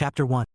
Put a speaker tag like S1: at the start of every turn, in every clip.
S1: Chapter 1.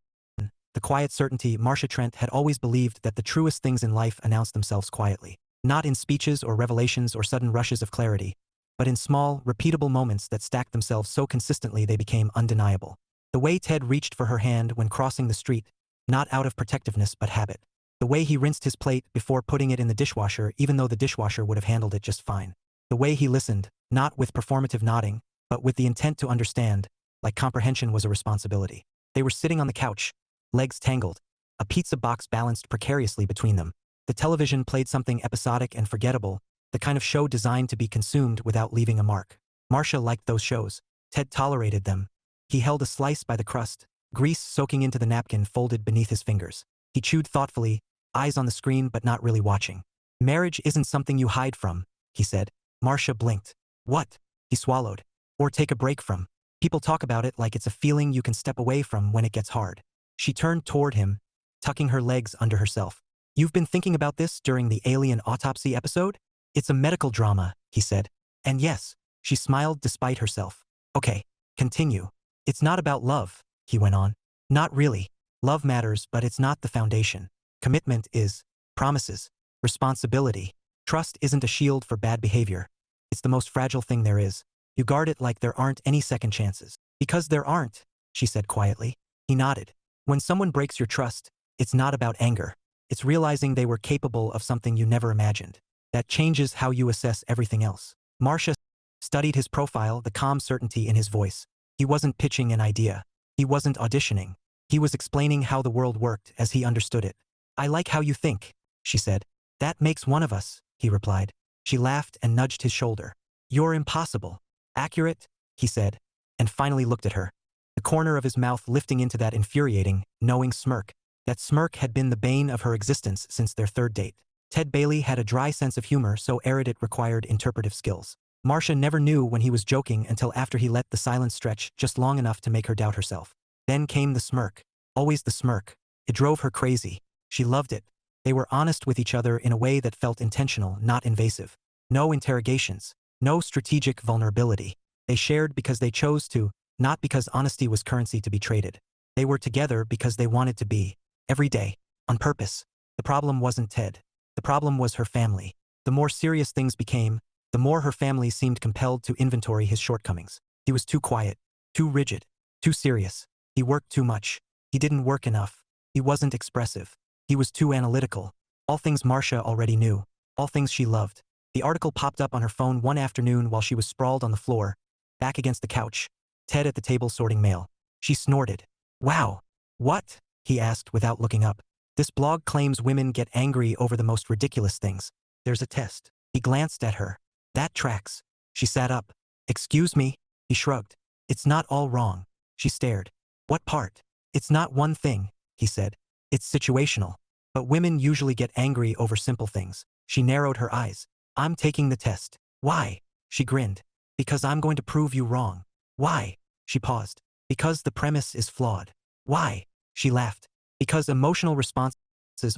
S1: The quiet certainty. Marsha Trent had always believed that the truest things in life announce themselves quietly. Not in speeches or revelations or sudden rushes of clarity, but in small, repeatable moments that stacked themselves so consistently they became undeniable. The way Ted reached for her hand when crossing the street, not out of protectiveness but habit. The way he rinsed his plate before putting it in the dishwasher even though the dishwasher would have handled it just fine. The way he listened, not with performative nodding, but with the intent to understand, like comprehension was a responsibility. They were sitting on the couch, legs tangled, a pizza box balanced precariously between them. The television played something episodic and forgettable, the kind of show designed to be consumed without leaving a mark. Marsha liked those shows. Ted tolerated them. He held a slice by the crust, grease soaking into the napkin folded beneath his fingers. He chewed thoughtfully, eyes on the screen but not really watching. Marriage isn't something you hide from, he said. Marsha blinked. What? He swallowed. Or take a break from. People talk about it like it's a feeling you can step away from when it gets hard. She turned toward him, tucking her legs under herself. You've been thinking about this during the alien autopsy episode? It's a medical drama, he said. And yes, she smiled despite herself. Okay, continue. It's not about love, he went on. Not really. Love matters, but it's not the foundation. Commitment is. Promises. Responsibility. Trust isn't a shield for bad behavior. It's the most fragile thing there is. You guard it like there aren't any second chances. Because there aren't, she said quietly. He nodded. When someone breaks your trust, it's not about anger. It's realizing they were capable of something you never imagined. That changes how you assess everything else. Marsha studied his profile, the calm certainty in his voice. He wasn't pitching an idea. He wasn't auditioning. He was explaining how the world worked as he understood it. I like how you think, she said. That makes one of us, he replied. She laughed and nudged his shoulder. You're impossible. Accurate, he said, and finally looked at her. The corner of his mouth lifting into that infuriating, knowing smirk. That smirk had been the bane of her existence since their third date. Ted Bailey had a dry sense of humor so arid it required interpretive skills. Marsha never knew when he was joking until after he let the silence stretch just long enough to make her doubt herself. Then came the smirk. Always the smirk. It drove her crazy. She loved it. They were honest with each other in a way that felt intentional, not invasive. No interrogations. No strategic vulnerability. They shared because they chose to, not because honesty was currency to be traded. They were together because they wanted to be. Every day. On purpose. The problem wasn't Ted. The problem was her family. The more serious things became, the more her family seemed compelled to inventory his shortcomings. He was too quiet. Too rigid. Too serious. He worked too much. He didn't work enough. He wasn't expressive. He was too analytical. All things Marsha already knew. All things she loved. The article popped up on her phone one afternoon while she was sprawled on the floor, back against the couch, Ted at the table sorting mail. She snorted. Wow. What? He asked without looking up. This blog claims women get angry over the most ridiculous things. There's a test. He glanced at her. That tracks. She sat up. Excuse me? He shrugged. It's not all wrong. She stared. What part? It's not one thing, he said. It's situational. But women usually get angry over simple things. She narrowed her eyes. I'm taking the test. Why? She grinned. Because I'm going to prove you wrong. Why? She paused. Because the premise is flawed. Why? She laughed. Because emotional responses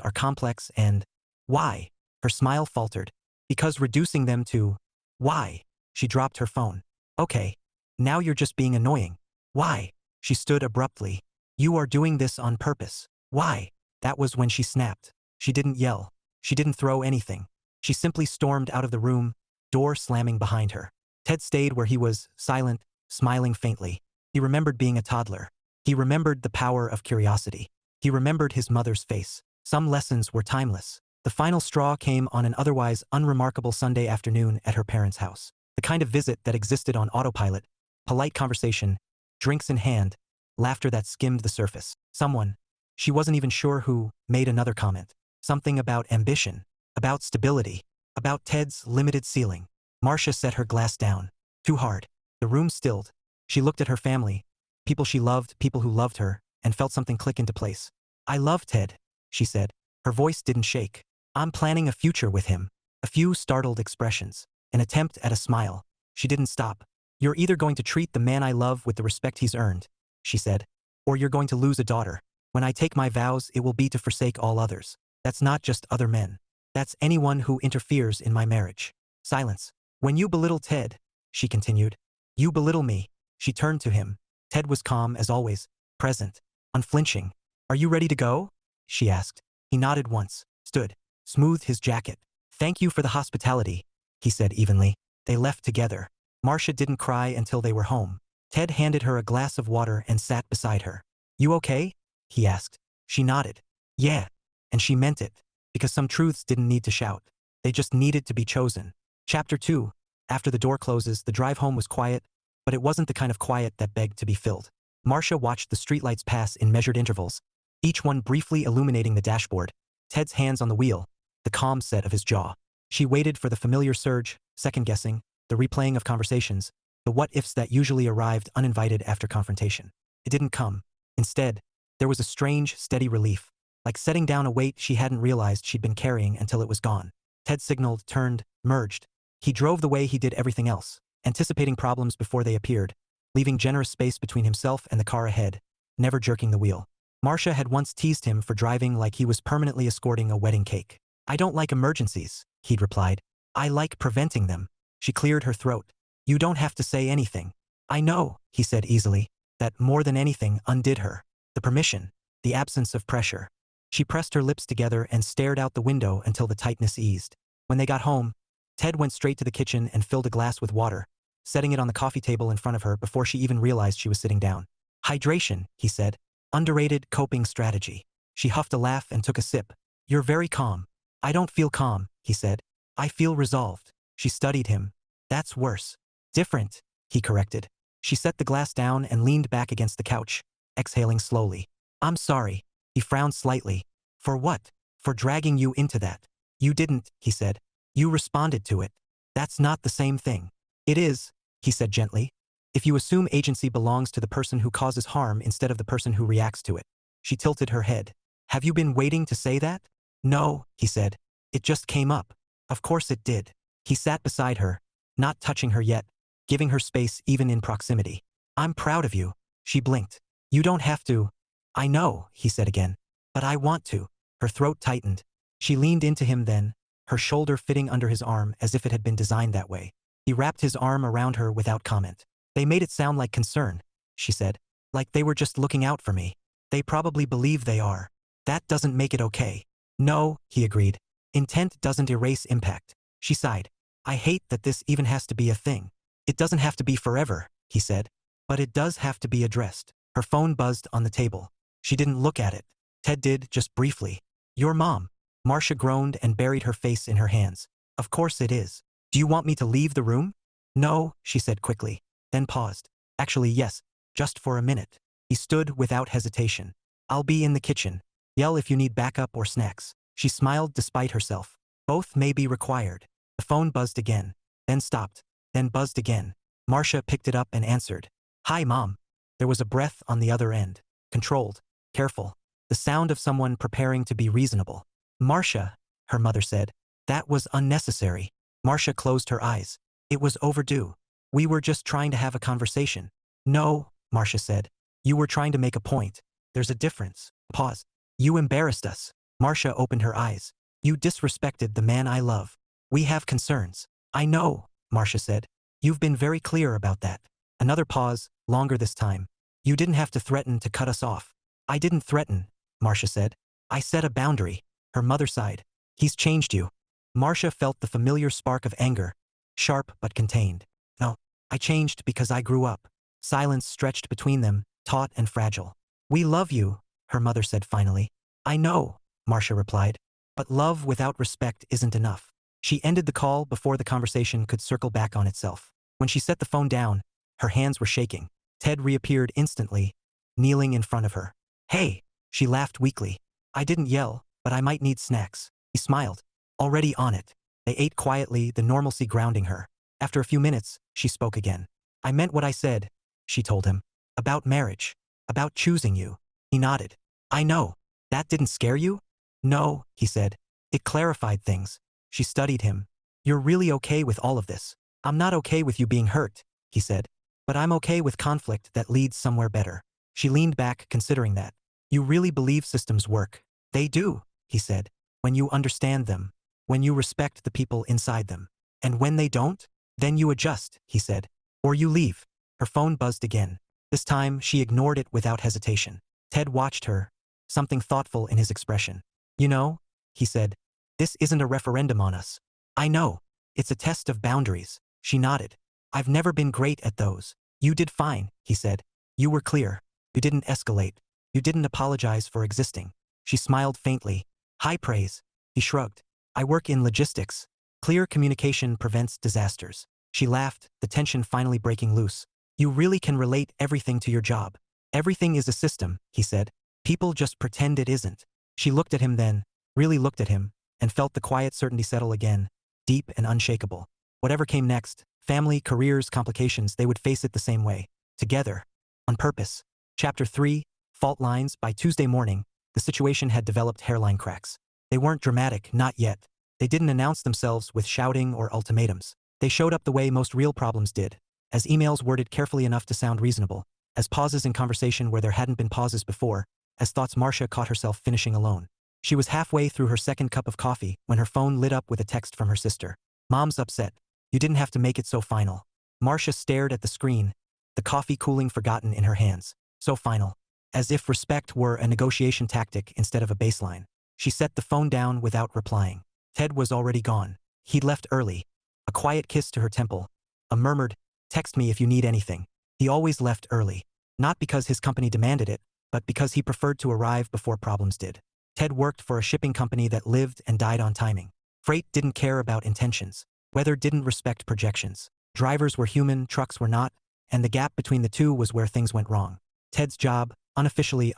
S1: are complex and... Why? Her smile faltered. Because reducing them to... Why? She dropped her phone. Okay. Now you're just being annoying. Why? She stood abruptly. You are doing this on purpose. Why? That was when she snapped. She didn't yell. She didn't throw anything. She simply stormed out of the room, door slamming behind her. Ted stayed where he was, silent, smiling faintly. He remembered being a toddler. He remembered the power of curiosity. He remembered his mother's face. Some lessons were timeless. The final straw came on an otherwise unremarkable Sunday afternoon at her parents' house. The kind of visit that existed on autopilot, polite conversation, drinks in hand, laughter that skimmed the surface. Someone, she wasn't even sure who, made another comment. Something about ambition, about stability, about Ted's limited ceiling. Marsha set her glass down. Too hard. The room stilled. She looked at her family, people she loved, people who loved her, and felt something click into place. I love Ted, she said. Her voice didn't shake. I'm planning a future with him. A few startled expressions. An attempt at a smile. She didn't stop. You're either going to treat the man I love with the respect he's earned, she said, or you're going to lose a daughter. When I take my vows, it will be to forsake all others. That's not just other men. That's anyone who interferes in my marriage. Silence. When you belittle Ted, she continued, you belittle me. She turned to him. Ted was calm as always, present. unflinching. "Are you ready to go?" she asked. He nodded once, stood, smoothed his jacket. "Thank you for the hospitality," he said evenly. They left together. Marsha didn't cry until they were home. Ted handed her a glass of water and sat beside her. "You okay?" he asked. She nodded. "Yeah." And she meant it. Because some truths didn't need to shout. They just needed to be chosen. Chapter 2. After the door closes, the drive home was quiet, but it wasn't the kind of quiet that begged to be filled. Marsha watched the streetlights pass in measured intervals, each one briefly illuminating the dashboard. Ted's hands on the wheel, the calm set of his jaw. She waited for the familiar surge, second-guessing, the replaying of conversations, the what-ifs that usually arrived uninvited after confrontation. It didn't come. Instead, there was a strange, steady relief, like setting down a weight she hadn't realized she'd been carrying until it was gone. Ted signaled, turned, merged. He drove the way he did everything else, anticipating problems before they appeared, leaving generous space between himself and the car ahead, never jerking the wheel. Marsha had once teased him for driving like he was permanently escorting a wedding cake. "I don't like emergencies," he'd replied. "I like preventing them." She cleared her throat. "You don't have to say anything." "I know," he said easily. That more than anything undid her. The permission, the absence of pressure. She pressed her lips together and stared out the window until the tightness eased. When they got home, Ted went straight to the kitchen and filled a glass with water, setting it on the coffee table in front of her before she even realized she was sitting down. "Hydration," he said. "Underrated coping strategy." She huffed a laugh and took a sip. "You're very calm." "I don't feel calm," he said. "I feel resolved." She studied him. "That's worse." "Different," he corrected. She set the glass down and leaned back against the couch, exhaling slowly. "I'm sorry." He frowned slightly. "For what?" "For dragging you into that." "You didn't," he said. "You responded to it." "That's not the same thing." "It is," he said gently. "If you assume agency belongs to the person who causes harm instead of the person who reacts to it." She tilted her head. "Have you been waiting to say that?" "No," he said. "It just came up." "Of course it did." He sat beside her, not touching her yet, giving her space even in proximity. "I'm proud of you." She blinked. "You don't have to." "I know," he said again. "But I want to." Her throat tightened. She leaned into him then, her shoulder fitting under his arm as if it had been designed that way. He wrapped his arm around her without comment. "They made it sound like concern," she said. "Like they were just looking out for me. They probably believe they are. That doesn't make it okay." "No," he agreed. "Intent doesn't erase impact." She sighed. "I hate that this even has to be a thing." "It doesn't have to be forever," he said. "But it does have to be addressed." Her phone buzzed on the table. She didn't look at it. Ted did, just briefly. "Your mom." Marsha groaned and buried her face in her hands. "Of course it is. Do you want me to leave the room?" "No," she said quickly, then paused. "Actually, yes, just for a minute." He stood without hesitation. "I'll be in the kitchen. Yell if you need backup or snacks." She smiled despite herself. "Both may be required." The phone buzzed again, then stopped, then buzzed again. Marsha picked it up and answered. "Hi, Mom." There was a breath on the other end. Controlled, careful, the sound of someone preparing to be reasonable. "Marsha," her mother said. "That was unnecessary." Marsha closed her eyes. "It was overdue. We were just trying to have a conversation." "No," Marsha said. "You were trying to make a point. There's a difference." Pause. "You embarrassed us." Marsha opened her eyes. "You disrespected the man I love. We have concerns." "I know," Marsha said. "You've been very clear about that." Another pause, longer this time. "You didn't have to threaten to cut us off." "I didn't threaten," Marsha said. "I set a boundary." Her mother sighed. "He's changed you." Marsha felt the familiar spark of anger, sharp but contained. "No, I changed because I grew up." Silence stretched between them, taut and fragile. "We love you," her mother said finally. "I know," Marsha replied. "But love without respect isn't enough." She ended the call before the conversation could circle back on itself. When she set the phone down, her hands were shaking. Ted reappeared instantly, kneeling in front of her. "Hey," she laughed weakly. "I didn't yell, but I might need snacks." He smiled. "Already on it." They ate quietly, the normalcy grounding her. After a few minutes, she spoke again. "I meant what I said," she told him. "About marriage. About choosing you." He nodded. "I know. That didn't scare you?" "No," he said. "It clarified things." She studied him. "You're really okay with all of this?" "I'm not okay with you being hurt," he said. "But I'm okay with conflict that leads somewhere better." She leaned back, considering that. "You really believe systems work?" "They do," he said. "When you understand them. When you respect the people inside them. And when they don't? Then you adjust," he said. "Or you leave." Her phone buzzed again. This time, she ignored it without hesitation. Ted watched her, something thoughtful in his expression. You know, he said, this isn't a referendum on us. I know. It's a test of boundaries. She nodded. I've never been great at those. You did fine, he said. You were clear. You didn't escalate. You didn't apologize for existing. She smiled faintly. High praise. He shrugged. I work in logistics. Clear communication prevents disasters. She laughed, the tension finally breaking loose. You really can relate everything to your job. Everything is a system, he said. People just pretend it isn't. She looked at him then, really looked at him, and felt the quiet certainty settle again, deep and unshakable. Whatever came next, family, careers, complications, they would face it the same way. Together. On purpose. Chapter 3, Fault Lines. By Tuesday morning, the situation had developed hairline cracks. They weren't dramatic, not yet. They didn't announce themselves with shouting or ultimatums. They showed up the way most real problems did, as emails worded carefully enough to sound reasonable, as pauses in conversation where there hadn't been pauses before, as thoughts Marsha caught herself finishing alone. She was halfway through her second cup of coffee when her phone lit up with a text from her sister. Mom's upset. You didn't have to make it so final. Marsha stared at the screen, the coffee cooling forgotten in her hands. So final. As if respect were a negotiation tactic instead of a baseline. She set the phone down without replying. Ted was already gone. He'd left early. A quiet kiss to her temple. A murmured, text me if you need anything. He always left early. Not because his company demanded it, but because he preferred to arrive before problems did. Ted worked for a shipping company that lived and died on timing. Freight didn't care about intentions. Weather didn't respect projections. Drivers were human, trucks were not, and the gap between the two was where things went wrong. Ted's job, unofficially,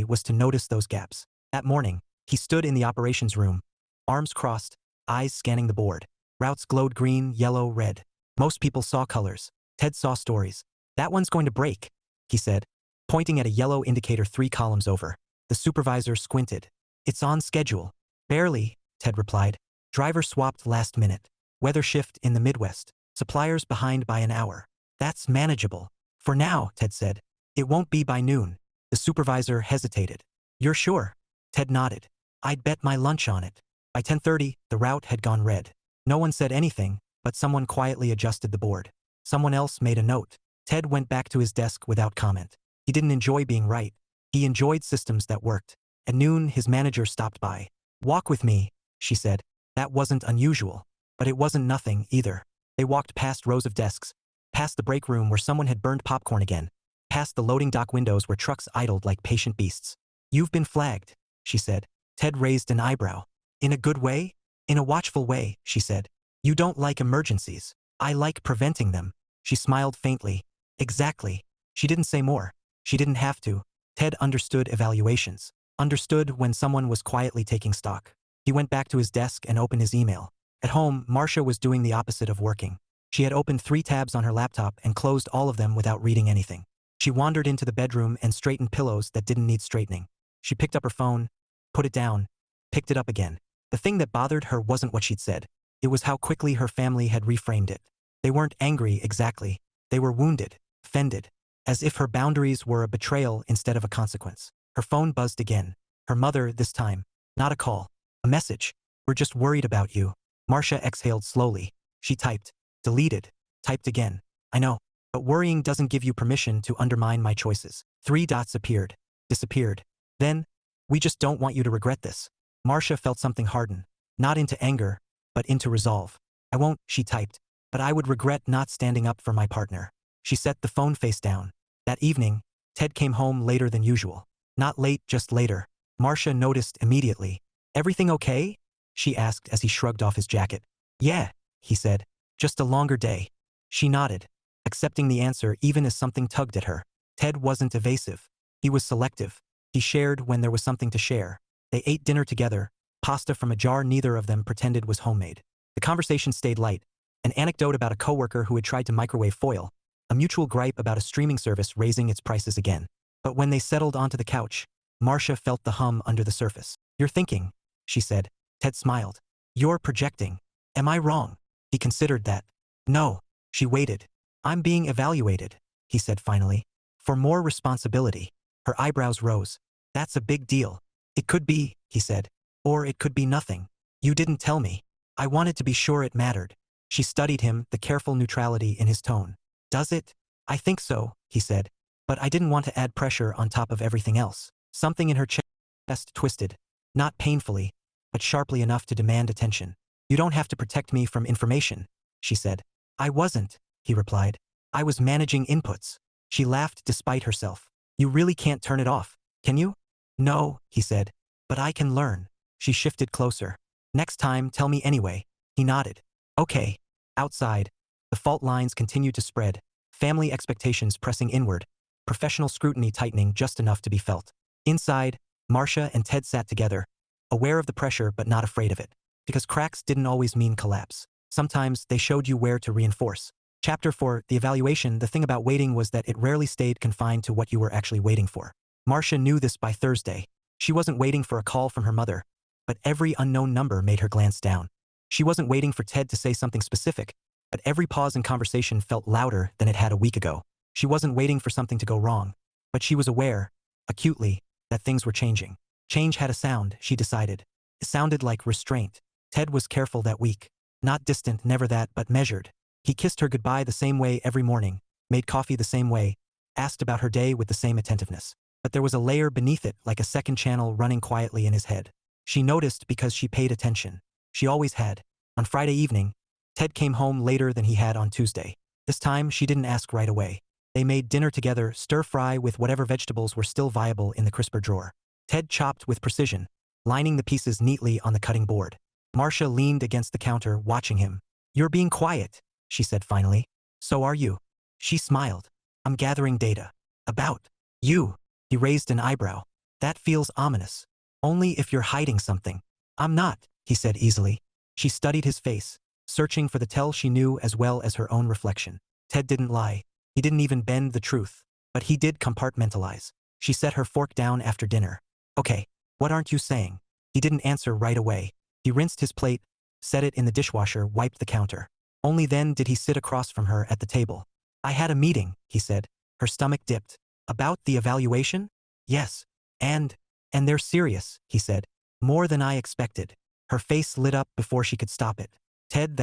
S1: was to notice those gaps. That morning, he stood in the operations room, arms crossed, eyes scanning the board. Routes glowed green, yellow, red. Most people saw colors. Ted saw stories. That one's going to break, he said, pointing at a yellow indicator 3 columns over. The supervisor squinted. It's on schedule. Barely, Ted replied. Driver swapped last minute. Weather shift in the Midwest. Suppliers behind by an hour. That's manageable. For now, Ted said. It won't be by noon. The supervisor hesitated. You're sure? Ted nodded. I'd bet my lunch on it. By 10:30, the route had gone red. No one said anything, but someone quietly adjusted the board. Someone else made a note. Ted went back to his desk without comment. He didn't enjoy being right. He enjoyed systems that worked. At noon, his manager stopped by. Walk with me, she said. That wasn't unusual. But it wasn't nothing, either. They walked past rows of desks, past the break room where someone had burned popcorn again, past the loading dock windows where trucks idled like patient beasts. You've been flagged, she said. Ted raised an eyebrow. In a good way? In a watchful way, she said. You don't like emergencies. I like preventing them. She smiled faintly. Exactly. She didn't say more. She didn't have to. Ted understood evaluations. Understood when someone was quietly taking stock. He went back to his desk and opened his email. At home, Marsha was doing the opposite of working. She had opened 3 tabs on her laptop and closed all of them without reading anything. She wandered into the bedroom and straightened pillows that didn't need straightening. She picked up her phone, put it down, picked it up again. The thing that bothered her wasn't what she'd said. It was how quickly her family had reframed it. They weren't angry exactly. They were wounded, offended, as if her boundaries were a betrayal instead of a consequence. Her phone buzzed again. Her mother, this time. Not a call. A message. We're just worried about you. Marsha exhaled slowly. She typed. Deleted. Typed again. I know. But worrying doesn't give you permission to undermine my choices. 3 dots appeared. Disappeared. Then, we just don't want you to regret this. Marsha felt something harden. Not into anger, but into resolve. I won't, she typed. But I would regret not standing up for my partner. She set the phone face down. That evening, Ted came home later than usual. Not late, just later. Marsha noticed immediately. Everything okay? She asked as he shrugged off his jacket. Yeah, he said. Just a longer day. She nodded, accepting the answer even as something tugged at her. Ted wasn't evasive. He was selective. He shared when there was something to share. They ate dinner together, pasta from a jar neither of them pretended was homemade. The conversation stayed light. An anecdote about a coworker who had tried to microwave foil. A mutual gripe about a streaming service raising its prices again. But when they settled onto the couch, Marsha felt the hum under the surface. You're thinking, she said. Ted smiled. You're projecting. Am I wrong? He considered that. No. She waited. I'm being evaluated, he said finally. For more responsibility. Her eyebrows rose. That's a big deal. It could be, he said. Or it could be nothing. You didn't tell me. I wanted to be sure it mattered. She studied him, the careful neutrality in his tone. Does it? I think so, he said. But I didn't want to add pressure on top of everything else. Something in her chest twisted, not painfully, but sharply enough to demand attention. You don't have to protect me from information, she said. I wasn't, he replied. I was managing inputs. She laughed despite herself. You really can't turn it off, can you? No, he said. But I can learn. She shifted closer. Next time, tell me anyway. He nodded. Okay. Outside, the fault lines continued to spread, family expectations pressing inward, professional scrutiny tightening just enough to be felt. Inside, Marsha and Ted sat together, aware of the pressure but not afraid of it. Because cracks didn't always mean collapse. Sometimes they showed you where to reinforce. Chapter 4, the evaluation. The thing about waiting was that it rarely stayed confined to what you were actually waiting for. Marsha knew this by Thursday. She wasn't waiting for a call from her mother, but every unknown number made her glance down. She wasn't waiting for Ted to say something specific, but every pause in conversation felt louder than it had a week ago. She wasn't waiting for something to go wrong, but she was aware, acutely, that things were changing. Change had a sound, she decided. It sounded like restraint. Ted was careful that week. Not distant, never that, but measured. He kissed her goodbye the same way every morning, made coffee the same way, asked about her day with the same attentiveness. But there was a layer beneath it, like a second channel running quietly in his head. She noticed because she paid attention. She always had. On Friday evening, Ted came home later than he had on Tuesday. This time, she didn't ask right away. They made dinner together, stir-fry with whatever vegetables were still viable in the crisper drawer. Ted chopped with precision, lining the pieces neatly on the cutting board. Marsha leaned against the counter, watching him. You're being quiet, she said finally. So are you. She smiled. I'm gathering data. About you. He raised an eyebrow. That feels ominous. Only if you're hiding something. I'm not, he said easily. She studied his face, searching for the tell she knew as well as her own reflection. Ted didn't lie. He didn't even bend the truth. But he did compartmentalize. She set her fork down after dinner. Okay, what aren't you saying? He didn't answer right away. He rinsed his plate, set it in the dishwasher, wiped the counter. Only then did he sit across from her at the table. I had a meeting, he said. Her stomach dipped. About the evaluation? Yes. And they're serious, he said. More than I expected. Her face lit up before she could stop it. Ted,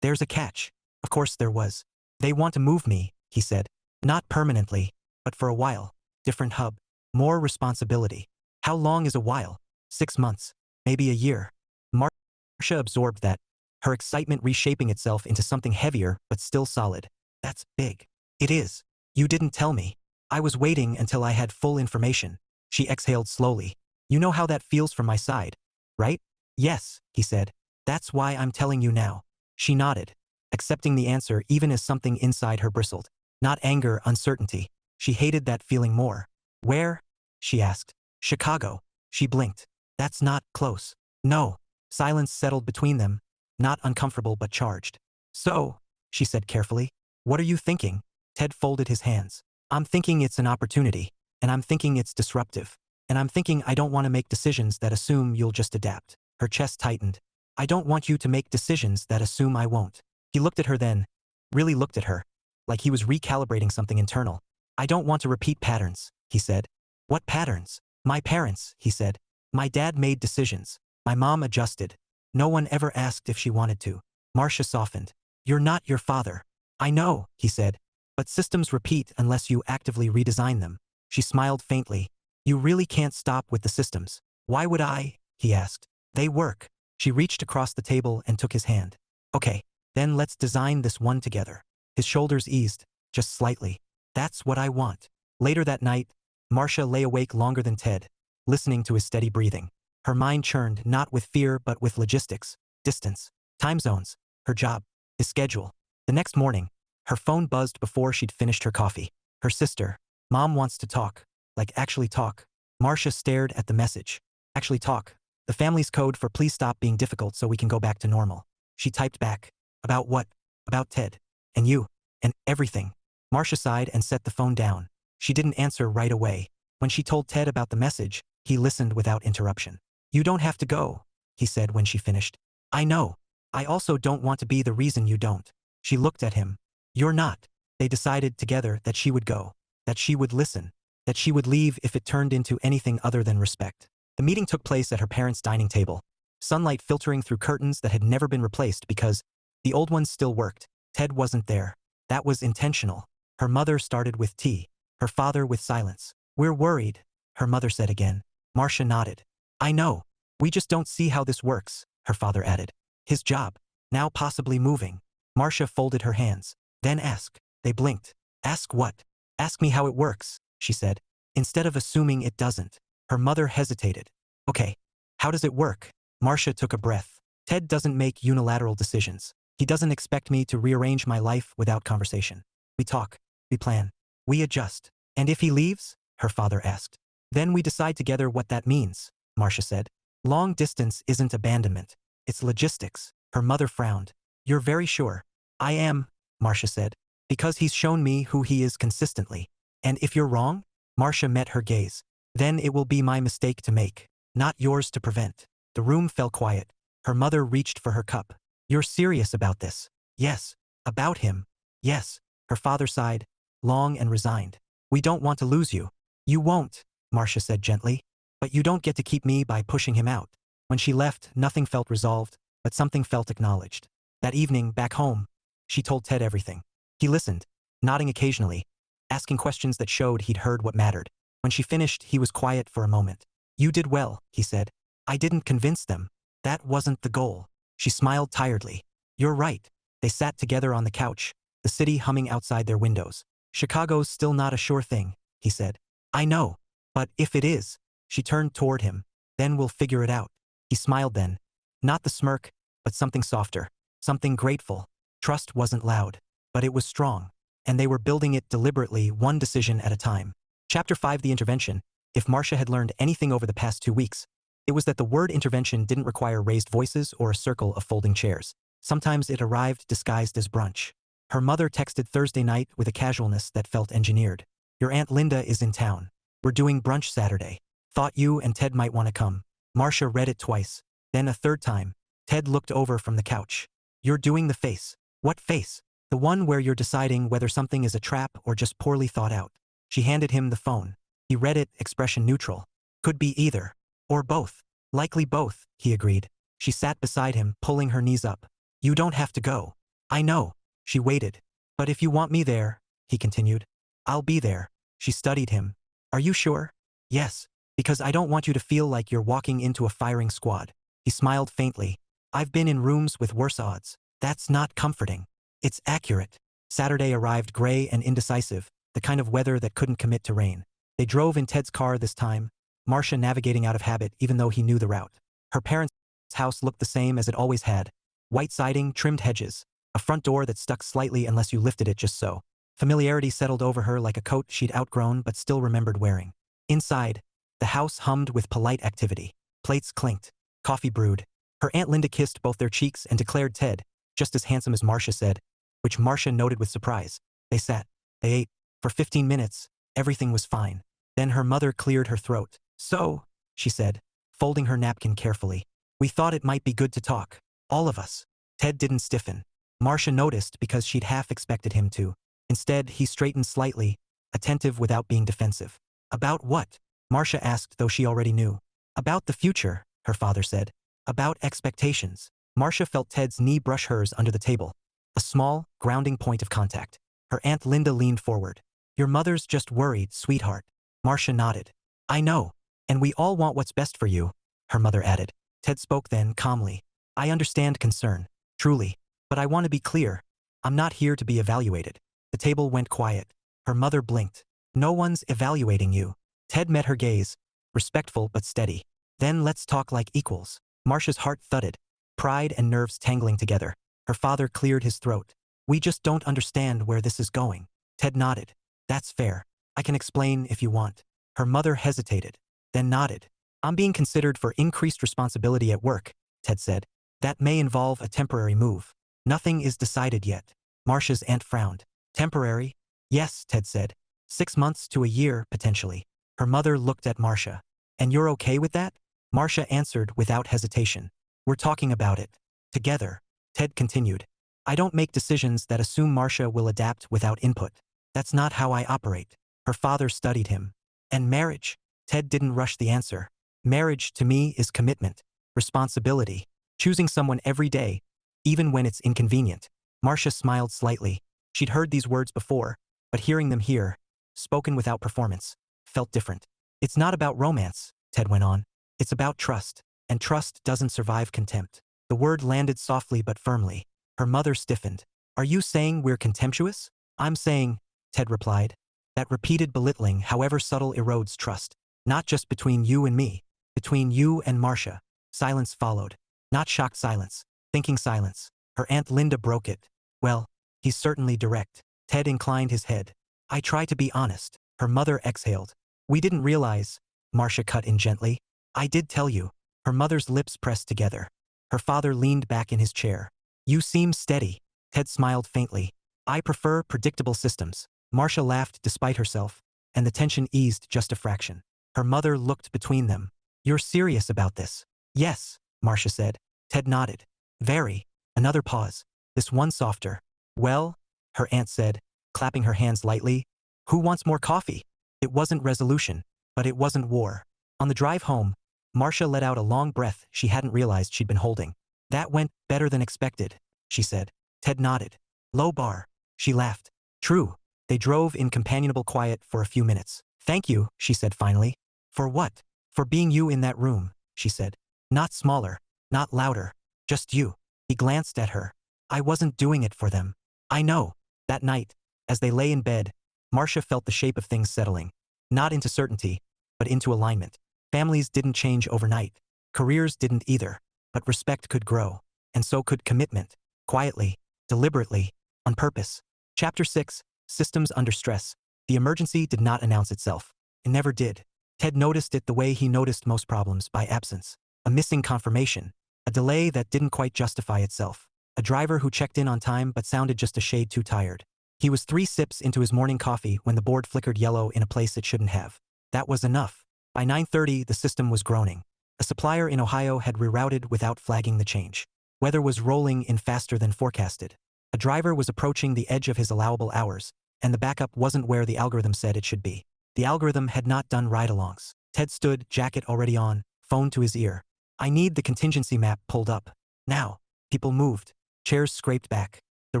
S1: there's a catch. Of course there was. They want to move me, he said. Not permanently, but for a while. Different hub. More responsibility. How long is a while? 6 months. Maybe a year. Marsha absorbed that, her excitement reshaping itself into something heavier but still solid. That's big. It is. You didn't tell me. I was waiting until I had full information. She exhaled slowly. You know how that feels from my side, right? Yes, he said. That's why I'm telling you now. She nodded, accepting the answer even as something inside her bristled. Not anger, uncertainty. She hated that feeling more. Where? She asked. Chicago. She blinked. That's not close. No. Silence settled between them, not uncomfortable but charged. So, she said carefully, what are you thinking? Ted folded his hands. I'm thinking it's an opportunity, and I'm thinking it's disruptive, and I'm thinking I don't want to make decisions that assume you'll just adapt. Her chest tightened. I don't want you to make decisions that assume I won't. He looked at her then, really looked at her, like he was recalibrating something internal. I don't want to repeat patterns, he said. What patterns? My parents, he said. My dad made decisions. My mom adjusted. No one ever asked if she wanted to. Marsha softened. You're not your father. I know, he said. But systems repeat unless you actively redesign them. She smiled faintly. You really can't stop with the systems. Why would I? He asked. They work. She reached across the table and took his hand. Okay, then let's design this one together. His shoulders eased, just slightly. That's what I want. Later that night, Marsha lay awake longer than Ted, listening to his steady breathing. Her mind churned not with fear but with logistics, distance, time zones, her job, his schedule. The next morning, her phone buzzed before she'd finished her coffee. Her sister. Mom wants to talk. Like actually talk. Marsha stared at the message. Actually talk. The family's code for please stop being difficult so we can go back to normal. She typed back. About what? About Ted. And you. And everything. Marsha sighed and set the phone down. She didn't answer right away. When she told Ted about the message, he listened without interruption. You don't have to go, he said when she finished. I know. I also don't want to be the reason you don't. She looked at him. You're not. They decided together that she would go, that she would listen, that she would leave if it turned into anything other than respect. The meeting took place at her parents' dining table, sunlight filtering through curtains that had never been replaced because the old ones still worked. Ted wasn't there. That was intentional. Her mother started with tea. her father with silence. We're worried, her mother said again. Marsha nodded. I know. We just don't see how this works, her father added. His job. Now possibly moving. Marsha folded her hands. Then ask. They blinked. Ask what? Ask me how it works, she said. Instead of assuming it doesn't. Her mother hesitated. Okay. How does it work? Marsha took a breath. Ted doesn't make unilateral decisions. He doesn't expect me to rearrange my life without conversation. We talk. We plan. We adjust. And if he leaves? Her father asked. Then we decide together what that means, Marsha said. Long distance isn't abandonment. It's logistics. Her mother frowned. You're very sure. I am, Marsha said. Because he's shown me who he is consistently. And if you're wrong? Marsha met her gaze. Then it will be my mistake to make. Not yours to prevent. The room fell quiet. Her mother reached for her cup. You're serious about this? Yes. About him? Yes. Her father sighed, long and resigned. We don't want to lose you. You won't, Marsha said gently. But you don't get to keep me by pushing him out. When she left, nothing felt resolved, but something felt acknowledged. That evening, back home, she told Ted everything. He listened, nodding occasionally, asking questions that showed he'd heard what mattered. When she finished, he was quiet for a moment. You did well, he said. I didn't convince them. That wasn't the goal. She smiled tiredly. You're right. They sat together on the couch, the city humming outside their windows. Chicago's still not a sure thing, he said. I know. But if it is, she turned toward him. Then we'll figure it out. He smiled then. Not the smirk, but something softer. Something grateful. Trust wasn't loud, but it was strong. And they were building it deliberately, one decision at a time. Chapter 5: The Intervention. If Marsha had learned anything over the past 2 weeks, it was that the word intervention didn't require raised voices or a circle of folding chairs. Sometimes it arrived disguised as brunch. Her mother texted Thursday night with a casualness that felt engineered. Your Aunt Linda is in town. We're doing brunch Saturday. Thought you and Ted might want to come. Marsha read it twice. Then a third time. Ted looked over from the couch. You're doing the face. What face? The one where you're deciding whether something is a trap or just poorly thought out. She handed him the phone. He read it, expression neutral. Could be either. Or both. Likely both, he agreed. She sat beside him, pulling her knees up. You don't have to go. I know. She waited. But if you want me there, he continued. I'll be there. She studied him. Are you sure? Yes. Because I don't want you to feel like you're walking into a firing squad. He smiled faintly. I've been in rooms with worse odds. That's not comforting. It's accurate. Saturday arrived gray and indecisive, the kind of weather that couldn't commit to rain. They drove in Ted's car this time, Marsha navigating out of habit even though he knew the route. Her parents' house looked the same as it always had. White siding, trimmed hedges. A front door that stuck slightly unless you lifted it just so. Familiarity settled over her like a coat she'd outgrown but still remembered wearing. Inside, the house hummed with polite activity. Plates clinked. Coffee brewed. Her Aunt Linda kissed both their cheeks and declared Ted, just as handsome as Marsha said, which Marsha noted with surprise. They sat. They ate. For 15 minutes, everything was fine. Then her mother cleared her throat. So, she said, folding her napkin carefully. We thought it might be good to talk. All of us. Ted didn't stiffen. Marsha noticed because she'd half expected him to. Instead, he straightened slightly, attentive without being defensive. About what? Marsha asked, though she already knew. About the future, her father said. About expectations. Marsha felt Ted's knee brush hers under the table. A small, grounding point of contact. Her Aunt Linda leaned forward. Your mother's just worried, sweetheart. Marsha nodded. I know. And we all want what's best for you, her mother added. Ted spoke then, calmly. I understand concern. Truly. But I want to be clear. I'm not here to be evaluated. The table went quiet. Her mother blinked. No one's evaluating you. Ted met her gaze, respectful but steady. Then let's talk like equals. Marsha's heart thudded, pride and nerves tangling together. Her father cleared his throat. We just don't understand where this is going. Ted nodded. That's fair. I can explain if you want. Her mother hesitated, then nodded. I'm being considered for increased responsibility at work, Ted said. That may involve a temporary move. Nothing is decided yet. Marsha's aunt frowned. Temporary? Yes, Ted said. 6 months to a year, potentially. Her mother looked at Marsha. And you're okay with that? Marsha answered without hesitation. We're talking about it. Together. Ted continued. I don't make decisions that assume Marsha will adapt without input. That's not how I operate. Her father studied him. And marriage? Ted didn't rush the answer. Marriage, to me, is commitment. Responsibility. Choosing someone every day, even when it's inconvenient. Marsha smiled slightly. She'd heard these words before, but hearing them here, spoken without performance, felt different. It's not about romance, Ted went on. It's about trust, and trust doesn't survive contempt. The word landed softly but firmly. Her mother stiffened. Are you saying we're contemptuous? I'm saying, Ted replied, that repeated belittling, however subtle, erodes trust. Not just between you and me, between you and Marsha. Silence followed. Not shocked silence, thinking silence. Her Aunt Linda broke it. Well, he's certainly direct. Ted inclined his head. I try to be honest. Her mother exhaled. We didn't realize, Marsha cut in gently. I did tell you. Her mother's lips pressed together. Her father leaned back in his chair. You seem steady. Ted smiled faintly. I prefer predictable systems. Marsha laughed despite herself, and the tension eased just a fraction. Her mother looked between them. You're serious about this? Yes, Marsha said. Ted nodded. Very. Another pause. This one softer. Well, her aunt said, clapping her hands lightly. Who wants more coffee? It wasn't resolution, but it wasn't war. On the drive home, Marsha let out a long breath she hadn't realized she'd been holding. That went better than expected, she said. Ted nodded. Low bar. She laughed. True. They drove in companionable quiet for a few minutes. Thank you, she said finally. For what? For being you in that room, she said. Not smaller, not louder, just you. He glanced at her. I wasn't doing it for them. I know. That night, as they lay in bed, Marsha felt the shape of things settling. Not into certainty, but into alignment. Families didn't change overnight. Careers didn't either. But respect could grow. And so could commitment. Quietly, deliberately, on purpose. Chapter 6, Systems Under Stress. The emergency did not announce itself. It never did. Ted noticed it the way he noticed most problems, by absence. A missing confirmation. A delay that didn't quite justify itself. A driver who checked in on time but sounded just a shade too tired. He was 3 sips into his morning coffee when the board flickered yellow in a place it shouldn't have. That was enough. By 9:30, the system was groaning. A supplier in Ohio had rerouted without flagging the change. Weather was rolling in faster than forecasted. A driver was approaching the edge of his allowable hours, and the backup wasn't where the algorithm said it should be. The algorithm had not done ride-alongs. Ted stood, jacket already on, phone to his ear. I need the contingency map pulled up. Now. People moved. Chairs scraped back. The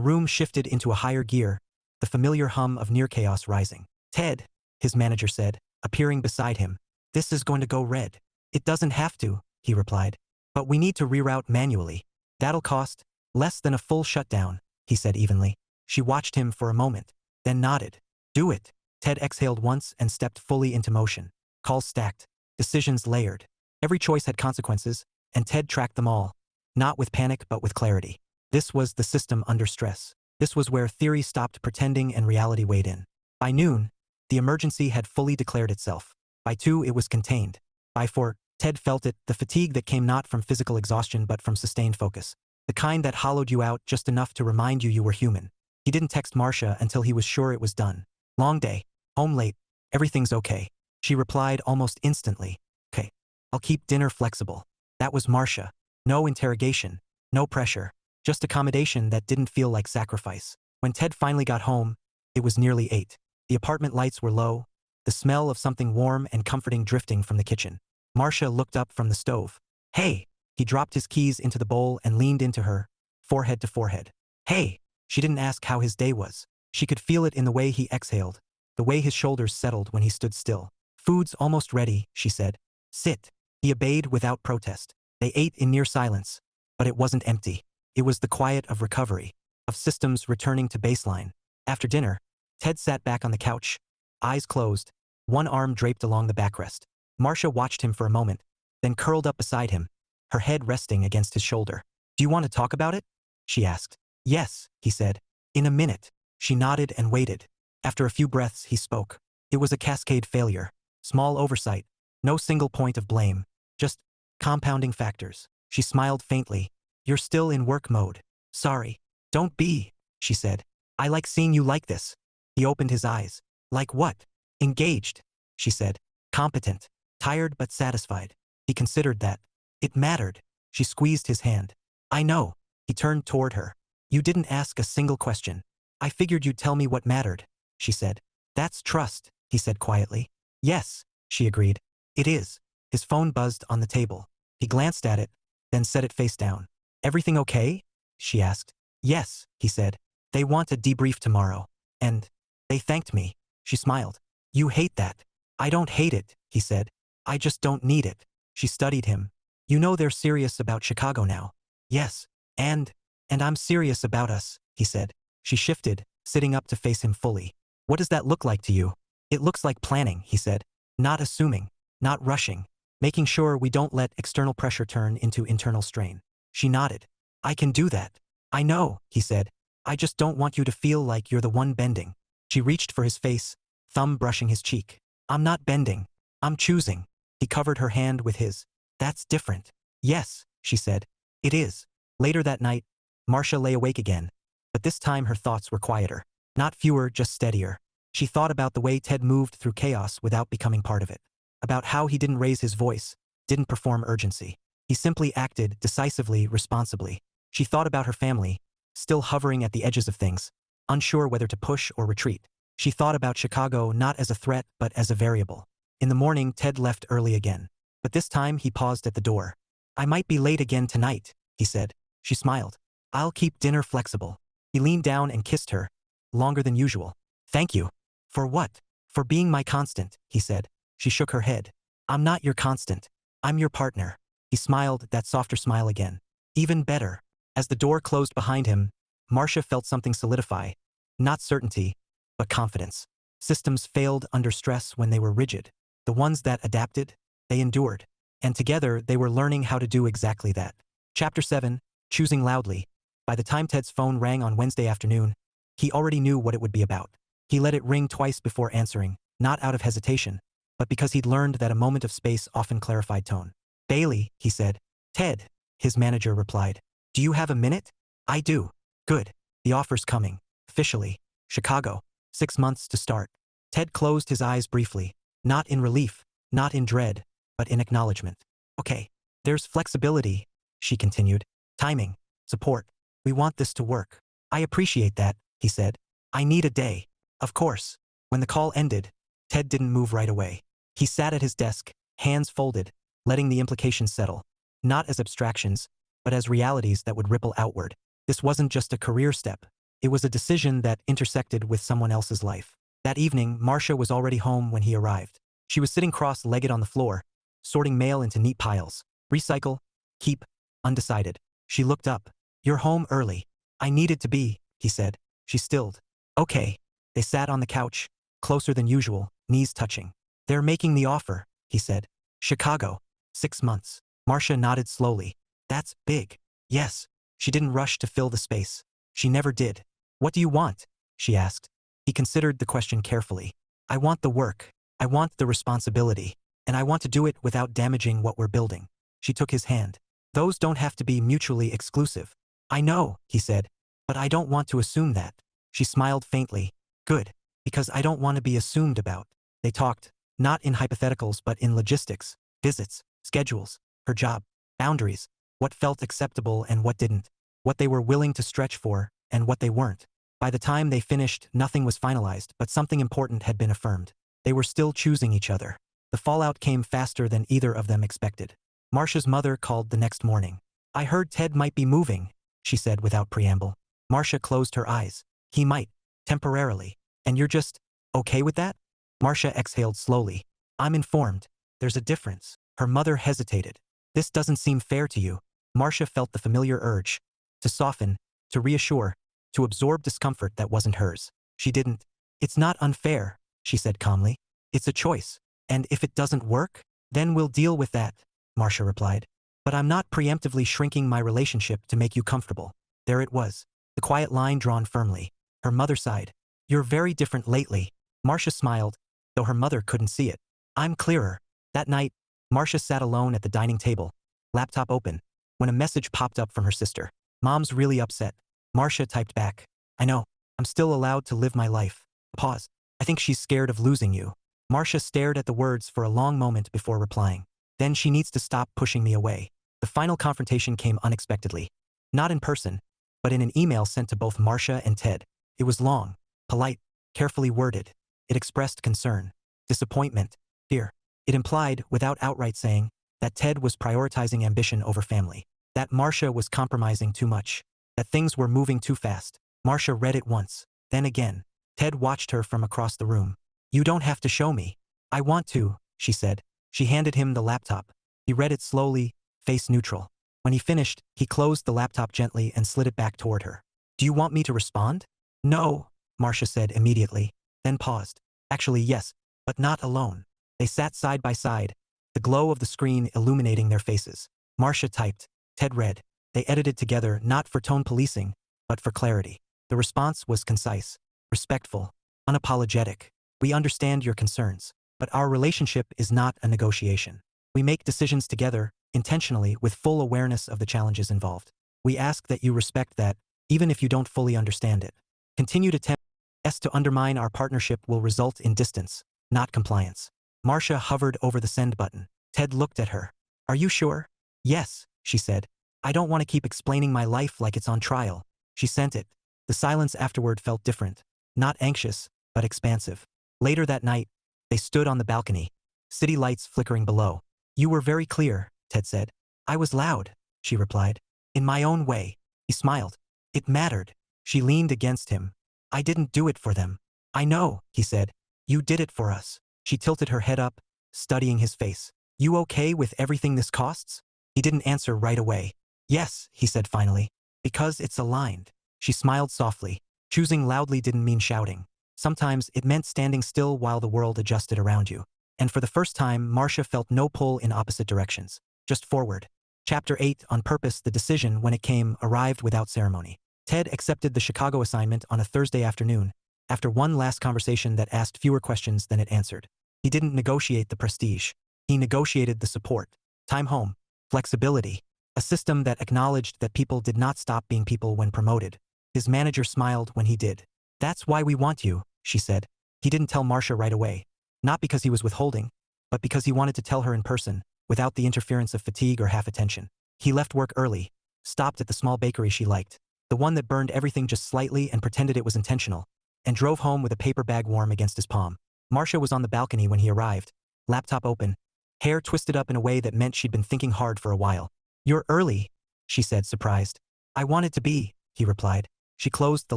S1: room shifted into a higher gear, the familiar hum of near chaos rising. Ted, his manager said, appearing beside him. This is going to go red. It doesn't have to, he replied. But we need to reroute manually. That'll cost less than a full shutdown, he said evenly. She watched him for a moment, then nodded. Do it. Ted exhaled once and stepped fully into motion. Calls stacked. Decisions layered. Every choice had consequences, and Ted tracked them all. Not with panic but with clarity. This was the system under stress. This was where theory stopped pretending and reality weighed in. By noon, the emergency had fully declared itself. By 2, it was contained. By 4, Ted felt it, the fatigue that came not from physical exhaustion but from sustained focus. The kind that hollowed you out just enough to remind you you were human. He didn't text Marsha until he was sure it was done. Long day. Home late. Everything's okay. She replied almost instantly. Okay. I'll keep dinner flexible. That was Marsha. No interrogation. No pressure. Just accommodation that didn't feel like sacrifice. When Ted finally got home, it was nearly 8. The apartment lights were low, the smell of something warm and comforting drifting from the kitchen. Marsha looked up from the stove. Hey! He dropped his keys into the bowl and leaned into her, forehead to forehead. Hey! She didn't ask how his day was. She could feel it in the way he exhaled, the way his shoulders settled when he stood still. Food's almost ready, she said. Sit. He obeyed without protest. They ate in near silence, but it wasn't empty. It was the quiet of recovery, of systems returning to baseline. After dinner, Ted sat back on the couch, eyes closed, one arm draped along the backrest. Marsha watched him for a moment, then curled up beside him, her head resting against his shoulder. Do you want to talk about it? She asked. Yes, he said. In a minute. She nodded and waited. After a few breaths, he spoke. It was a cascade failure. Small oversight. No single point of blame. Just compounding factors. She smiled faintly. You're still in work mode. Sorry. Don't be, she said. I like seeing you like this. He opened his eyes. Like what? Engaged, she said. Competent. Tired but satisfied. He considered that. It mattered. She squeezed his hand. I know. He turned toward her. You didn't ask a single question. I figured you'd tell me what mattered, she said. That's trust, he said quietly. Yes, she agreed. It is. His phone buzzed on the table. He glanced at it, then set it face down. Everything okay? She asked. Yes, he said. They want a debrief tomorrow. And they thanked me. She smiled. You hate that. I don't hate it, he said. I just don't need it. She studied him. You know they're serious about Chicago now. Yes. And I'm serious about us, he said. She shifted, sitting up to face him fully. What does that look like to you? It looks like planning, he said. Not assuming. Not rushing. Making sure we don't let external pressure turn into internal strain. She nodded. I can do that. I know, he said. I just don't want you to feel like you're the one bending. She reached for his face, thumb brushing his cheek. I'm not bending. I'm choosing. He covered her hand with his. That's different. Yes, she said. It is. Later that night, Marsha lay awake again, but this time her thoughts were quieter. Not fewer, just steadier. She thought about the way Ted moved through chaos without becoming part of it. About how he didn't raise his voice, didn't perform urgency. He simply acted decisively, responsibly. She thought about her family, still hovering at the edges of things, unsure whether to push or retreat. She thought about Chicago not as a threat but as a variable. In the morning, Ted left early again. But this time he paused at the door. I might be late again tonight, he said. She smiled. I'll keep dinner flexible. He leaned down and kissed her, longer than usual. Thank you. For what? For being my constant, he said. She shook her head. I'm not your constant. I'm your partner. He smiled, that softer smile again. Even better. As the door closed behind him, Marsha felt something solidify. Not certainty, but confidence. Systems failed under stress when they were rigid. The ones that adapted, they endured. And together they were learning how to do exactly that. Chapter 7, Choosing Loudly. By the time Ted's phone rang on Wednesday afternoon, he already knew what it would be about. He let it ring twice before answering, not out of hesitation, but because he'd learned that a moment of space often clarified tone. Bailey, he said. Ted, his manager replied. Do you have a minute? I do. Good. The offer's coming. Officially. Chicago. 6 months to start. Ted closed his eyes briefly. Not in relief, not in dread, but in acknowledgement. Okay. There's flexibility, she continued. Timing. Support. We want this to work. I appreciate that, he said. I need a day. Of course. When the call ended, Ted didn't move right away. He sat at his desk, hands folded, letting the implications settle. Not as abstractions, but as realities that would ripple outward. This wasn't just a career step. It was a decision that intersected with someone else's life. That evening, Marsha was already home when he arrived. She was sitting cross-legged on the floor, sorting mail into neat piles. Recycle, keep, undecided. She looked up. You're home early. I needed to be, he said. She stilled. Okay. They sat on the couch, closer than usual, knees touching. They're making the offer, he said. Chicago. 6 months. Marsha nodded slowly. That's big. Yes. She didn't rush to fill the space. She never did. What do you want? She asked. He considered the question carefully. I want the work. I want the responsibility. And I want to do it without damaging what we're building. She took his hand. Those don't have to be mutually exclusive. I know, he said. But I don't want to assume that. She smiled faintly. Good. Because I don't want to be assumed about. They talked, not in hypotheticals but in logistics, visits, schedules, her job, boundaries, what felt acceptable and what didn't, what they were willing to stretch for and what they weren't. By the time they finished, nothing was finalized, but something important had been affirmed. They were still choosing each other. The fallout came faster than either of them expected. Marsha's mother called the next morning. I heard Ted might be moving, she said without preamble. Marsha closed her eyes. He might. Temporarily. And you're just okay with that? Marsha exhaled slowly. I'm informed. There's a difference. Her mother hesitated. This doesn't seem fair to you. Marsha felt the familiar urge. To soften, to reassure, to absorb discomfort that wasn't hers. She didn't. It's not unfair, she said calmly. It's a choice. And if it doesn't work, then we'll deal with that, Marsha replied. But I'm not preemptively shrinking my relationship to make you comfortable. There it was. The quiet line drawn firmly. Her mother sighed. You're very different lately. Marsha smiled, though her mother couldn't see it. I'm clearer. That night, Marsha sat alone at the dining table, laptop open, when a message popped up from her sister. Mom's really upset. Marsha typed back. I know. I'm still allowed to live my life. Pause. I think she's scared of losing you. Marsha stared at the words for a long moment before replying. Then she needs to stop pushing me away. The final confrontation came unexpectedly. Not in person, but in an email sent to both Marsha and Ted. It was long, polite, carefully worded. It expressed concern, disappointment, fear. It implied, without outright saying, that Ted was prioritizing ambition over family. That Marsha was compromising too much. That things were moving too fast. Marsha read it once, then again. Ted watched her from across the room. You don't have to show me. I want to, she said. She handed him the laptop. He read it slowly, face neutral. When he finished, he closed the laptop gently and slid it back toward her. Do you want me to respond? No, Marsha said immediately, then paused. Actually, yes, but not alone. They sat side by side, the glow of the screen illuminating their faces. Marsha typed. Ted read. They edited together not for tone policing, but for clarity. The response was concise, respectful, unapologetic. We understand your concerns, but our relationship is not a negotiation. We make decisions together, intentionally, with full awareness of the challenges involved. We ask that you respect that, even if you don't fully understand it. Continued attempts to undermine our partnership will result in distance, not compliance. Marsha hovered over the send button. Ted looked at her. Are you sure? Yes, she said. I don't want to keep explaining my life like it's on trial. She sent it. The silence afterward felt different. Not anxious, but expansive. Later that night, they stood on the balcony, city lights flickering below. You were very clear, Ted said. I was loud, she replied. In my own way. He smiled. It mattered. She leaned against him. I didn't do it for them. I know, he said. You did it for us. She tilted her head up, studying his face. You okay with everything this costs? He didn't answer right away. Yes, he said finally. Because it's aligned. She smiled softly. Choosing loudly didn't mean shouting. Sometimes it meant standing still while the world adjusted around you. And for the first time, Marsha felt no pull in opposite directions. Just forward. Chapter 8, On Purpose, the decision, when it came, arrived without ceremony. Ted accepted the Chicago assignment on a Thursday afternoon, after one last conversation that asked fewer questions than it answered. He didn't negotiate the prestige. He negotiated the support. Time home. Flexibility. A system that acknowledged that people did not stop being people when promoted. His manager smiled when he did. That's why we want you, she said. He didn't tell Marsha right away. Not because he was withholding, but because he wanted to tell her in person, without the interference of fatigue or half attention. He left work early, stopped at the small bakery she liked, the one that burned everything just slightly and pretended it was intentional, and drove home with a paper bag warm against his palm. Marsha was on the balcony when he arrived, laptop open, hair twisted up in a way that meant she'd been thinking hard for a while. You're early, she said, surprised. I wanted to be, he replied. She closed the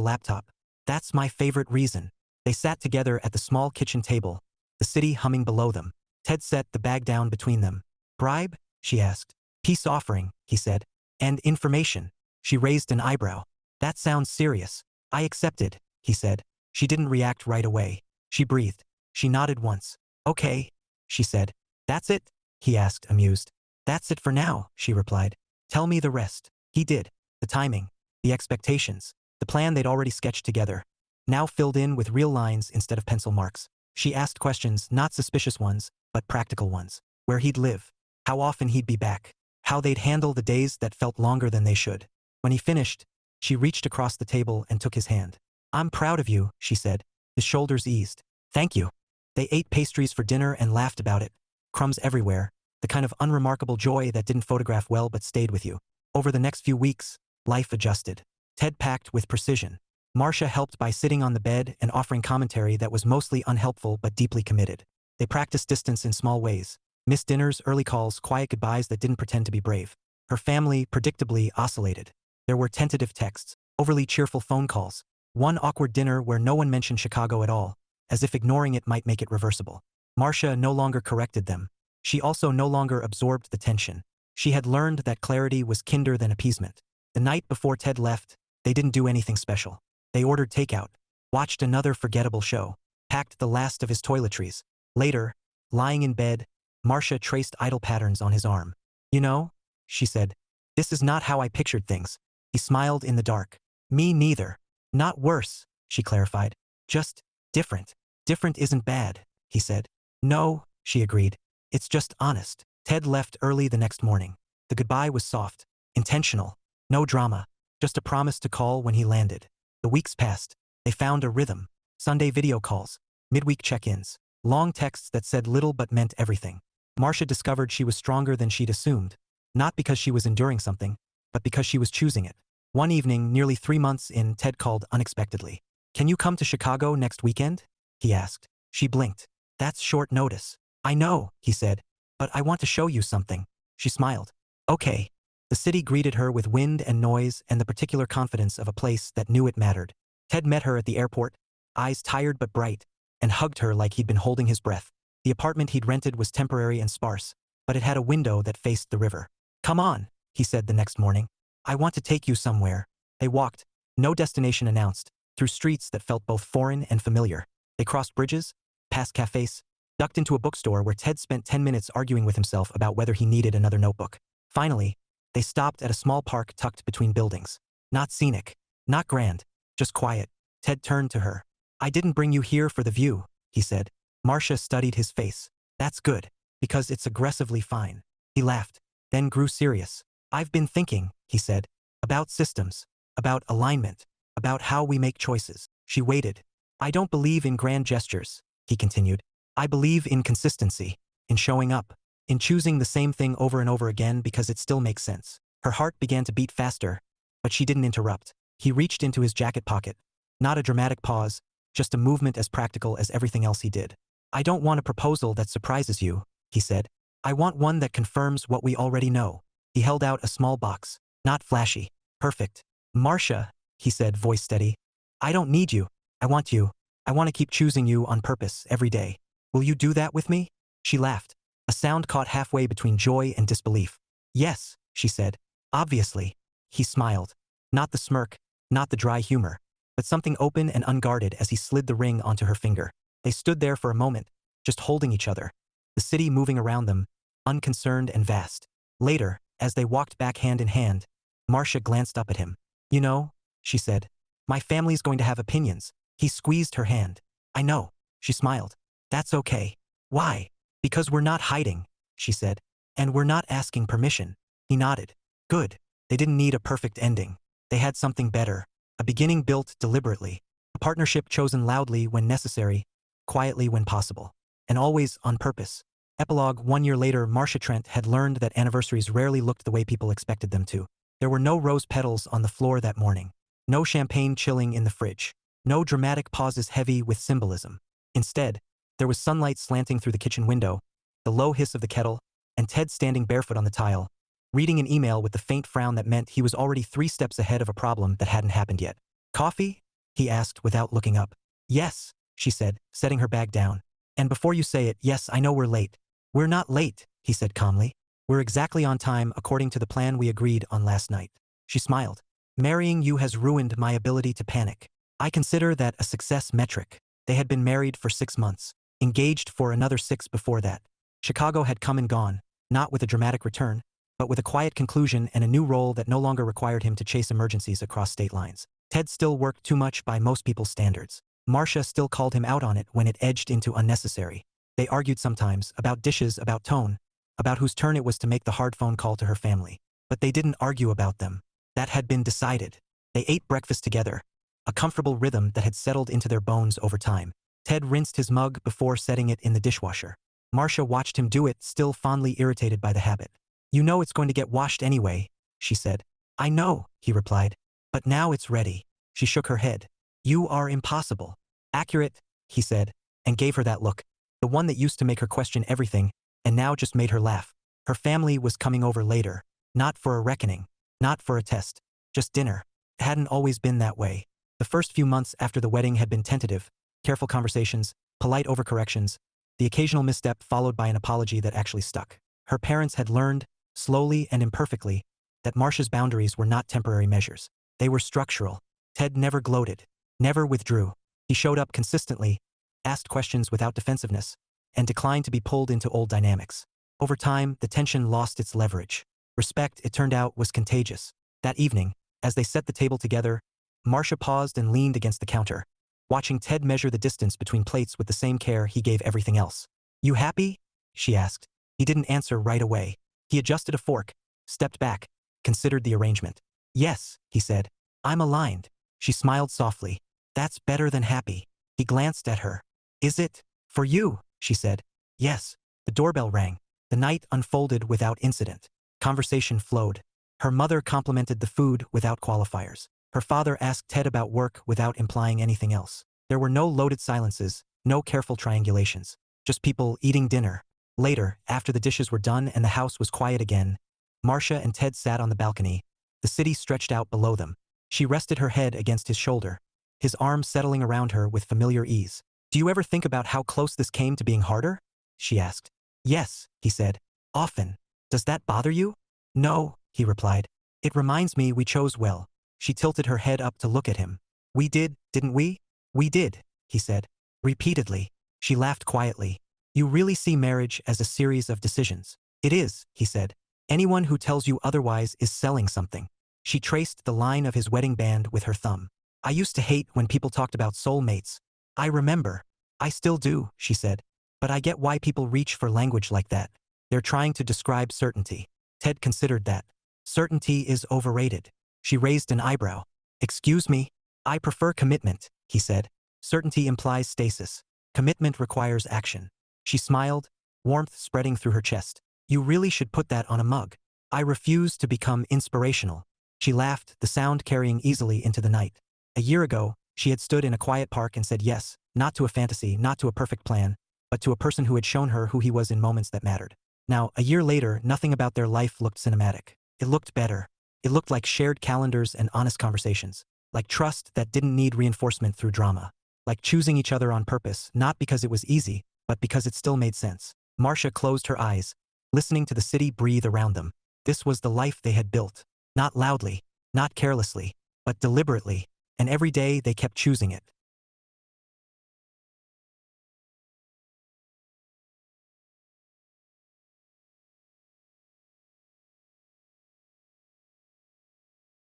S1: laptop. That's my favorite reason. They sat together at the small kitchen table, the city humming below them. Ted set the bag down between them. Bribe? She asked. Peace offering, he said. And information. She raised an eyebrow. That sounds serious. I accepted, he said. She didn't react right away. She breathed. She nodded once. Okay, she said. That's it? He asked, amused. That's it for now, she replied. Tell me the rest. He did. The timing. The expectations. The plan they'd already sketched together. Now filled in with real lines instead of pencil marks. She asked questions, not suspicious ones, but practical ones. Where he'd live. How often he'd be back. How they'd handle the days that felt longer than they should. When he finished, she reached across the table and took his hand. I'm proud of you, she said. His shoulders eased. Thank you. They ate pastries for dinner and laughed about it. Crumbs everywhere. The kind of unremarkable joy that didn't photograph well but stayed with you. Over the next few weeks, life adjusted. Ted packed with precision. Marsha helped by sitting on the bed and offering commentary that was mostly unhelpful but deeply committed. They practiced distance in small ways. Missed dinners, early calls, quiet goodbyes that didn't pretend to be brave. Her family, predictably, oscillated. There were tentative texts, overly cheerful phone calls, one awkward dinner where no one mentioned Chicago at all, as if ignoring it might make it reversible. Marsha no longer corrected them. She also no longer absorbed the tension. She had learned that clarity was kinder than appeasement. The night before Ted left, they didn't do anything special. They ordered takeout, watched another forgettable show, packed the last of his toiletries. Later, lying in bed, Marsha traced idle patterns on his arm. You know, she said, this is not how I pictured things. He smiled in the dark. Me neither. Not worse, she clarified. Just different. Different isn't bad, he said. No, she agreed. It's just honest. Ted left early the next morning. The goodbye was soft, intentional, no drama, just a promise to call when he landed. The weeks passed. They found a rhythm. Sunday video calls, midweek check-ins, long texts that said little but meant everything. Marsha discovered she was stronger than she'd assumed, not because she was enduring something, but because she was choosing it. One evening, nearly 3 months in, Ted called unexpectedly. Can you come to Chicago next weekend? He asked. She blinked. That's short notice. I know, he said, but I want to show you something. She smiled. Okay. The city greeted her with wind and noise and the particular confidence of a place that knew it mattered. Ted met her at the airport, eyes tired but bright, and hugged her like he'd been holding his breath. The apartment he'd rented was temporary and sparse, but it had a window that faced the river. "Come on," he said the next morning. "I want to take you somewhere." They walked, no destination announced, through streets that felt both foreign and familiar. They crossed bridges, past cafes, ducked into a bookstore where Ted spent 10 minutes arguing with himself about whether he needed another notebook. Finally, they stopped at a small park tucked between buildings. Not scenic, not grand, just quiet. Ted turned to her. "I didn't bring you here for the view," he said. Marsha studied his face. "That's good, because it's aggressively fine." He laughed, then grew serious. "I've been thinking," he said, "about systems, about alignment, about how we make choices." She waited. "I don't believe in grand gestures," he continued. "I believe in consistency, in showing up, in choosing the same thing over and over again because it still makes sense." Her heart began to beat faster, but she didn't interrupt. He reached into his jacket pocket. Not a dramatic pause, just a movement as practical as everything else he did. "I don't want a proposal that surprises you," he said. "I want one that confirms what we already know." He held out a small box. "Not flashy. Perfect." "Marsha," he said, voice steady. "I don't need you. I want you. I want to keep choosing you on purpose every day. Will you do that with me?" She laughed, a sound caught halfway between joy and disbelief. "Yes," she said. "Obviously." He smiled. Not the smirk, not the dry humor, but something open and unguarded as he slid the ring onto her finger. They stood there for a moment, just holding each other, the city moving around them, unconcerned and vast. Later, as they walked back hand in hand, Marsha glanced up at him. "You know," she said, "my family's going to have opinions." He squeezed her hand. "I know," she smiled. "That's okay." "Why?" "Because we're not hiding," she said. "And we're not asking permission." He nodded. Good. They didn't need a perfect ending. They had something better. A beginning built deliberately. A partnership chosen loudly when necessary, quietly when possible. And always on purpose. Epilogue: 1 year later, Marsha Trent had learned that anniversaries rarely looked the way people expected them to. There were no rose petals on the floor that morning. No champagne chilling in the fridge. No dramatic pauses heavy with symbolism. Instead, there was sunlight slanting through the kitchen window, the low hiss of the kettle, and Ted standing barefoot on the tile, reading an email with the faint frown that meant he was already 3 steps ahead of a problem that hadn't happened yet. "Coffee?" he asked without looking up. "Yes," she said, setting her bag down. "And before you say it, yes, I know we're late." "We're not late," he said calmly. "We're exactly on time according to the plan we agreed on last night." She smiled. "Marrying you has ruined my ability to panic. I consider that a success metric." They had been married for 6 months, engaged for another 6 before that. Chicago had come and gone, not with a dramatic return, but with a quiet conclusion and a new role that no longer required him to chase emergencies across state lines. Ted still worked too much by most people's standards. Marsha still called him out on it when it edged into unnecessary. They argued sometimes, about dishes, about tone, about whose turn it was to make the hard phone call to her family. But they didn't argue about them. That had been decided. They ate breakfast together, a comfortable rhythm that had settled into their bones over time. Ted rinsed his mug before setting it in the dishwasher. Marsha watched him do it, still fondly irritated by the habit. "You know it's going to get washed anyway," she said. "I know," he replied. "But now it's ready." She shook her head. "You are impossible." "Accurate," he said, and gave her that look, the one that used to make her question everything, and now just made her laugh. Her family was coming over later. Not for a reckoning. Not for a test. Just dinner. It hadn't always been that way. The first few months after the wedding had been tentative, careful conversations, polite overcorrections, the occasional misstep followed by an apology that actually stuck. Her parents had learned, slowly and imperfectly, that Marsha's boundaries were not temporary measures. They were structural. Ted never gloated, never withdrew. He showed up consistently, asked questions without defensiveness, and declined to be pulled into old dynamics. Over time, the tension lost its leverage. Respect, it turned out, was contagious. That evening, as they set the table together, Marsha paused and leaned against the counter, watching Ted measure the distance between plates with the same care he gave everything else. "You happy?" she asked. He didn't answer right away. He adjusted a fork, stepped back, considered the arrangement. "Yes," he said. "I'm aligned." She smiled softly. "That's better than happy." He glanced at her. "Is it? For you?" she said. "Yes." The doorbell rang. The night unfolded without incident. Conversation flowed. Her mother complimented the food without qualifiers. Her father asked Ted about work without implying anything else. There were no loaded silences, no careful triangulations. Just people eating dinner. Later, after the dishes were done and the house was quiet again, Marsha and Ted sat on the balcony. The city stretched out below them. She rested her head against his shoulder, his arm settling around her with familiar ease. Do you ever think about how close this came to being harder? She asked. Yes, he said. Often. Does that bother you? No, he replied. It reminds me we chose well. She tilted her head up to look at him. We did, didn't we? We did, he said. Repeatedly. She laughed quietly. You really see marriage as a series of decisions. It is, he said. Anyone who tells you otherwise is selling something. She traced the line of his wedding band with her thumb. I used to hate when people talked about soulmates. I remember. I still do, she said. But I get why people reach for language like that. They're trying to describe certainty. Ted considered that. Certainty is overrated. She raised an eyebrow. Excuse me? I prefer commitment, he said. Certainty implies stasis. Commitment requires action. She smiled, warmth spreading through her chest. You really should put that on a mug. I refuse to become inspirational. She laughed, the sound carrying easily into the night. A year ago, she had stood in a quiet park and said yes, not to a fantasy, not to a perfect plan, but to a person who had shown her who he was in moments that mattered. Now, a year later, nothing about their life looked cinematic. It looked better. It looked like shared calendars and honest conversations. Like trust that didn't need reinforcement through drama. Like choosing each other on purpose, not because it was easy, but because it still made sense. Marsha closed her eyes, listening to the city breathe around them. This was the life they had built. Not loudly, not carelessly, but deliberately, and every day they kept choosing it.